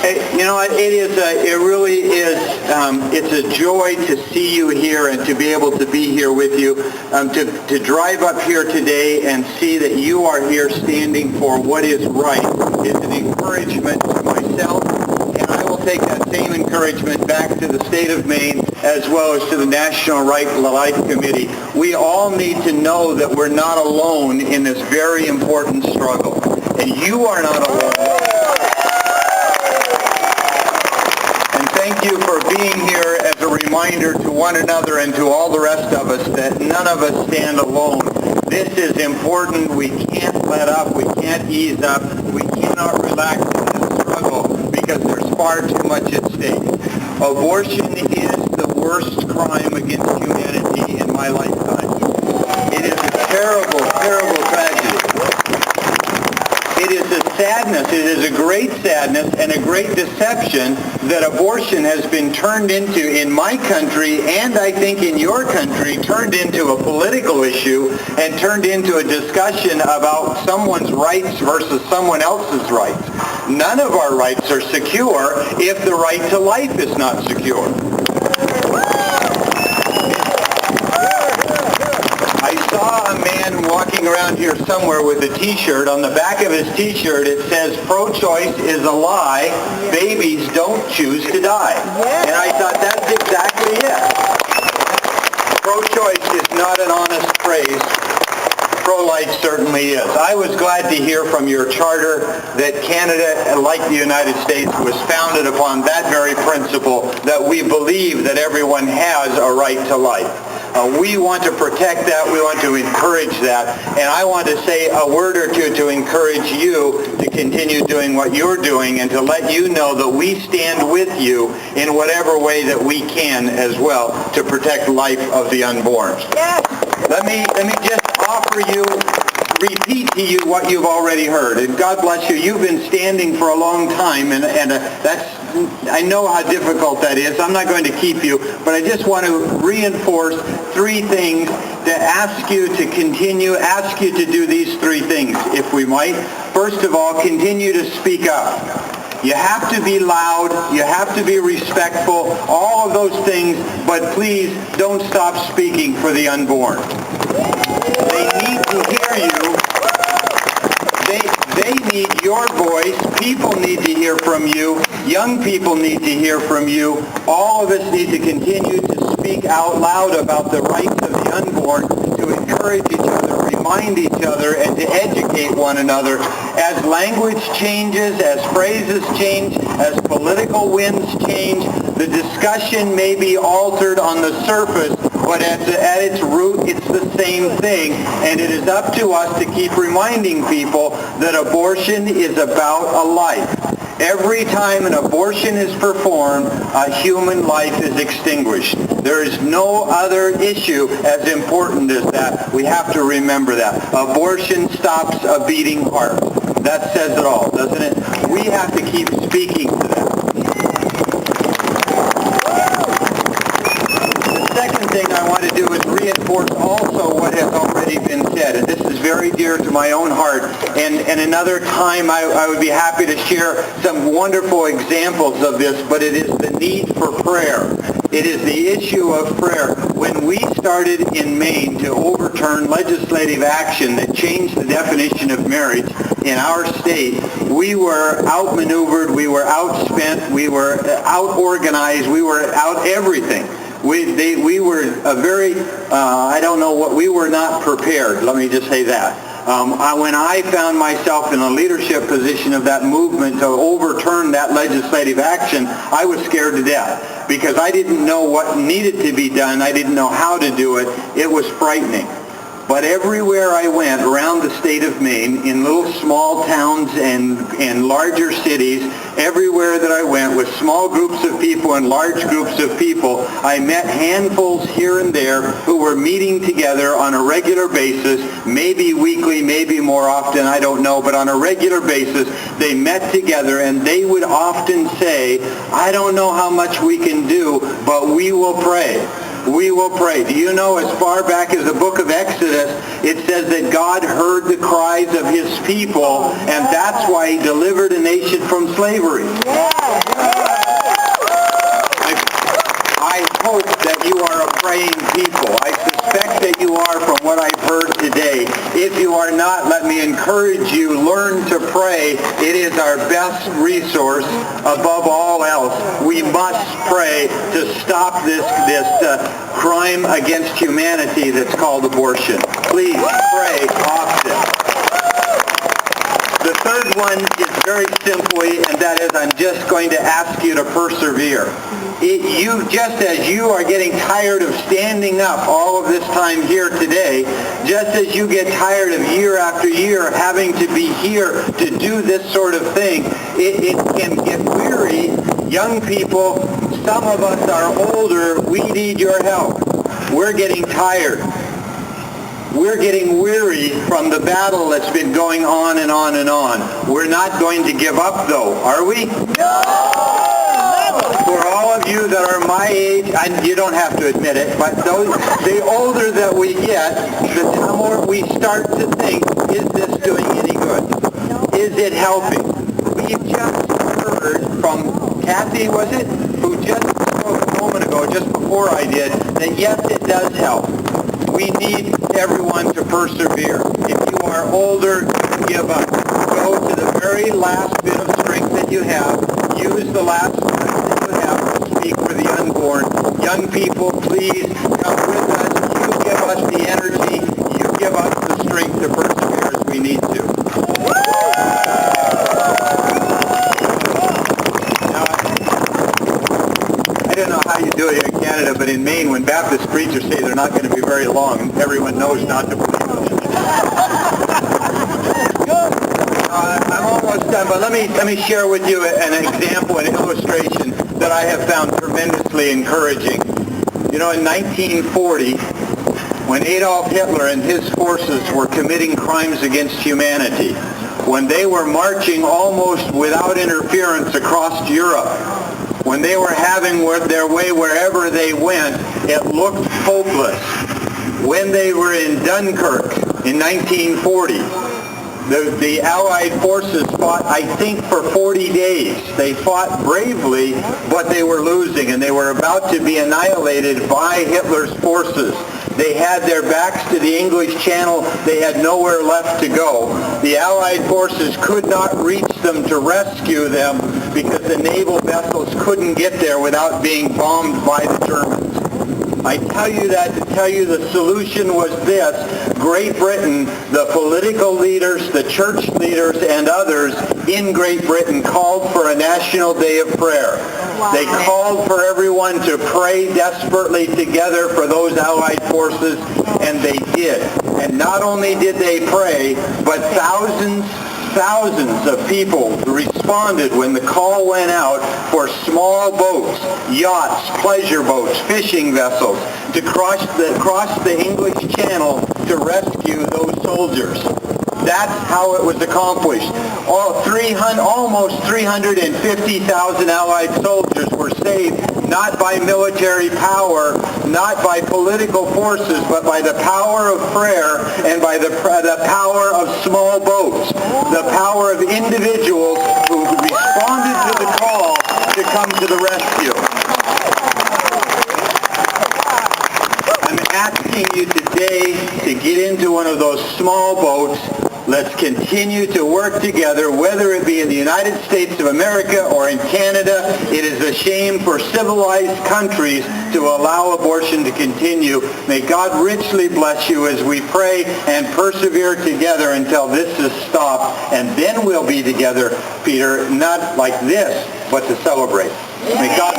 It really is, it's a joy to see you here and to be able to be here with you, to drive up here today and see that you are here standing for what is right is an encouragement to myself, and I will take that same encouragement back to the state of Maine as well as to the National Right to Life Committee. We all need to know that we're not alone in this very important struggle, and you are not alone. Thank you for being here as a reminder to one another and to all the rest of us that none of us stand alone. This is important. We can't let up. We can't ease up. We cannot relax in this struggle because there's far too much at stake. Abortion is the worst crime against humanity in my lifetime. It is a terrible, terrible tragedy. It is a sadness, it is a great sadness and a great deception that abortion has been turned into, in my country and I think in your country, turned into a political issue and turned into a discussion about someone's rights versus someone else's rights. None of our rights are secure if the right to life is not secure. I saw a man walking around here somewhere with a t-shirt. On the back of his t-shirt it says, "Pro-choice is a lie. Babies don't choose to die." And I thought, that's exactly it. Pro-choice is not an honest phrase. Pro-life certainly is. I was glad to hear from your charter that Canada, like the United States, was founded upon that very principle, that we believe that everyone has a right to life. We want to protect that. We want to encourage that. And I want to say a word or two to encourage you to continue doing what you're doing and to let you know that we stand with you in whatever way that we can as well to protect life of the unborn. Yes. Let me just repeat to you what you've already heard. And God bless you. You've been standing for a long time, and I know how difficult that is. I'm not going to keep you, but I just want to reinforce three things to ask you to continue, ask you to do these three things, if we might. First of all, continue to speak up. You have to be loud, you have to be respectful, all of those things, but please don't stop speaking for the unborn. They need to hear you. They need your voice. People need to hear from you. Young people need to hear from you. All of us need to continue to speak out loud about the rights of the unborn, to encourage each other, remind each other, and to educate one another. As language changes, as phrases change, as political winds change, the discussion may be altered on the surface, but at its root, it's the same thing. And it is up to us to keep reminding people that abortion is about a life. Every time an abortion is performed, a human life is extinguished. There is no other issue as important as that. We have to remember that. Abortion stops a beating heart. That says it all, doesn't it? We have to keep speaking to that. The second thing I want to do is reinforce also what has already been said, and this is very dear to my own heart. And another time I would be happy to share some wonderful examples of this, but it is the need for prayer. It is the issue of prayer. When we started in Maine to overturn legislative action that changed the definition of marriage in our state, we were outmaneuvered, we were outspent, we were out-organized, we were out everything. We were we were not prepared, let me just say that. When I found myself in a leadership position of that movement to overturn that legislative action, I was scared to death because I didn't know what needed to be done. I didn't know how to do it. It was frightening. But everywhere I went around the state of Maine, in little small towns and larger cities, everywhere that I went with small groups of people and large groups of people, I met handfuls here and there who were meeting together on a regular basis, maybe weekly, maybe more often, I don't know, but on a regular basis, they met together and they would often say, "I don't know how much we can do, but we will pray." we will pray. Do you know, as far back as the book of Exodus, it says that God heard the cries of his people, and that's why he delivered a nation from slavery. I hope that you are a praying people. I suspect that you are from what I've heard today. If you are not, let me encourage you, learn to pray. It is our best resource above all else. We must pray to stop this crime against humanity that's called abortion. Please pray often. The third one is very simply, and that is, I'm just going to ask you to persevere. Just as you are getting tired of standing up all of this time here today, just as you get tired of year after year having to be here to do this sort of thing, it can get weary. Young people, some of us are older, we need your help. We're getting tired. We're getting weary from the battle that's been going on and on and on. We're not going to give up, though, are we? No! For all of you that are my age, and you don't have to admit it, but the older that we get, the more we start to think, is this doing any good? Is it helping? We've just heard from Kathy, was it? Who just spoke a moment ago, just before I did, that yes, it does help. We need everyone to persevere. If you are older, don't give up. Go to the very last bit of strength that you have. Use the last strength that you have to speak for the unborn. Young people, please come with us. You give us the energy. You give us the strength to persevere as we need to. Now, I don't know how you do it here in Canada, but in Maine, when Baptist preachers say they're not going to be very long, everyone knows not to believe them. I'm almost done, but let me share with you an example, an illustration that I have found tremendously encouraging. You know, in 1940, when Adolf Hitler and his forces were committing crimes against humanity, when they were marching almost without interference across Europe, when they were having their way wherever they went, it looked hopeless. When they were in Dunkirk in 1940, the Allied forces fought, I think, for 40 days. They fought bravely, but they were losing, and they were about to be annihilated by Hitler's forces. They had their backs to the English Channel. They had nowhere left to go. The Allied forces could not reach them to rescue them because the naval vessels couldn't get there without being bombed by the Germans. I tell you that to tell you the solution was this. Great Britain, the political leaders, the church leaders, and others in Great Britain called for a national day of prayer. Wow. They called for everyone to pray desperately together for those Allied forces, and they did. And not only did they pray, but thousands of people responded when the call went out for small boats, yachts, pleasure boats, fishing vessels to cross the English Channel to rescue those soldiers. That's how it was accomplished. Almost 350,000 Allied soldiers were saved, not by military power, not by political forces, but by the power of prayer and by the power of small boats, the power of individuals who responded to the call to come to the rescue. I'm asking you today to get into one of those small boats. Let's continue to work together, whether it be in the United States of America or in Canada. It is a shame for civilized countries to allow abortion to continue. May God richly bless you as we pray and persevere together until this is stopped. And then we'll be together, Peter, not like this, but to celebrate. May God